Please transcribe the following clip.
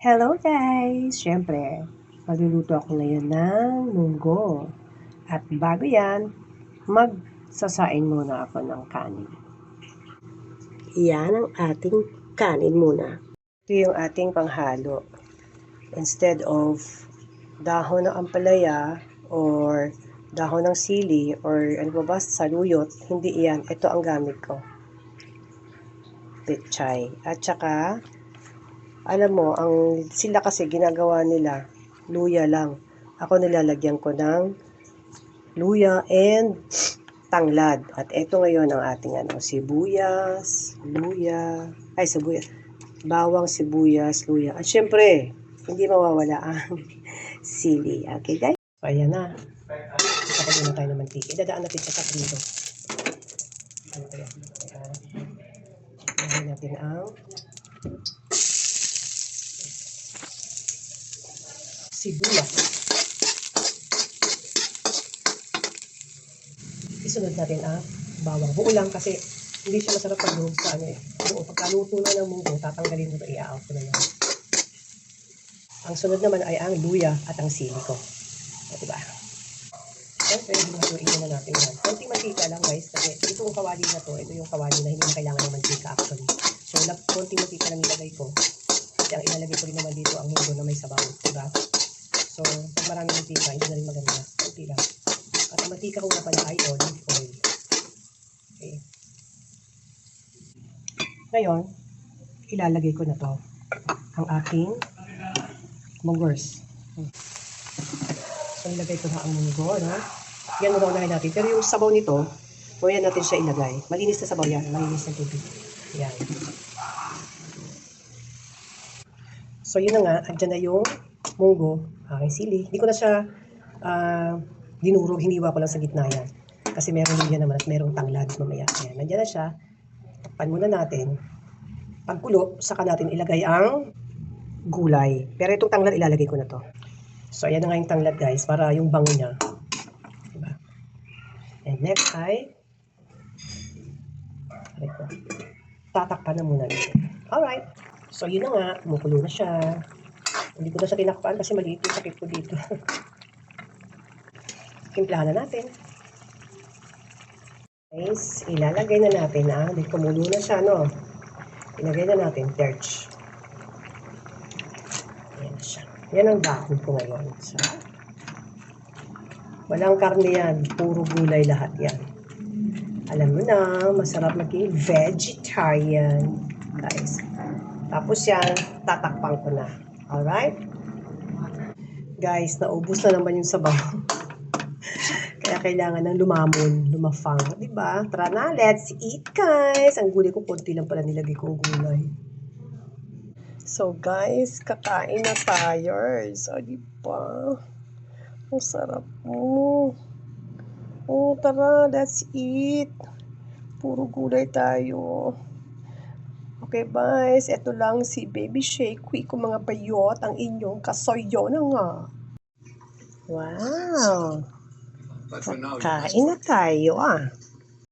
Hello guys! Siyempre, magluluto ako ngayon ng munggo. At bago yan, magsasain muna ako ng kanin. Yan ang ating kanin muna. Ito yung ating panghalo. Instead of dahon ng ampalaya or dahon ng sili or ano ba saluyot, hindi iyan. Ito ang gamit ko. Pechay. At saka alam mo, sila kasi ginagawa nila, luya lang. Ako nilalagyan ko ng luya and tanglad. At ito ngayon ang ating sibuyas, bawang, sibuyas, luya. At syempre, hindi mawawala ang sili. Okay guys? So ayan na. Saka na tayo ng mantika. Idadaan natin sa kaprito. Ayan natin ang sibuyas. Isunod natin ang bawang. Buo lang kasi hindi siya masarap pag buo sa buo. Pagkaluto na ng munggo, tatanggalin mo ito, i-out ko na yan. Ang sunod naman ay ang luya at ang sili ko. O, diba? Siyempre, hinutuin na natin yan. Konting mantika lang guys, kasi itong kawali na to, ito yung kawali na hindi na kailangan ng mantika actually. So, konting mantika lang nilagay ko. Kasi ang ilalagay ko rin naman dito ang munggo na may sabaw. Diba? So, pag maraming mantika, hindi na rin maganda. Kunti lang. At ang mantika ko nga pala ay olive oil. Okay. Ngayon, ilalagay ko na to ang ating munggos. So, ilagay ko na ang munggo, no? Yan muna unahin natin. Pero yung sabaw nito, huwag natin siya ilagay. Malinis na sabaw yan. Malinis na tubig. Yan. So, yun na nga. Andyan na yung munggo, aking sili. Hindi ko na siya dinurog, hiniwa ko lang sa gitna yan. Kasi meron din yan naman at merong tanglad mamaya. Ayan, nandiyan na siya. Takpan muna natin. Pagkulo, saka natin ilagay ang gulay. Pero itong tanglad, ilalagay ko na to. So, ayan na nga yung tanglad guys, para yung bango niya. Diba? And next ay tatakpan na muna natin. Alright. So, yun na nga. Kumukulo na siya. Hindi ko na siya tinakpan kasi maliit yung sakit ko dito. Timplahan na natin. Guys, ilalagay na natin dahil kumulo na siya, no? Ilagay na natin terch. Ayan na siya. Yan ang dahon ko ngayon. So, walang karne yan. Puro gulay lahat yan. Alam mo na, masarap maging vegetarian. Guys. Tapos yan, tatakpan ko na. Alright? Guys, naubos na naman yung sabaw. Kaya kailangan ng lumafang. Diba? Tara na, let's eat guys! Ang gulay ko, konti lang pala nilagay kong gulay. So guys, kakain na tayo. So, diba? Ang sarap mo. Oh, tara, let's eat. Puro gulay tayo. Okay guys, ito lang si Baby Shake. Quick ko mga bayot, ang inyong kasoyo na nga. Wow! Kain na tayo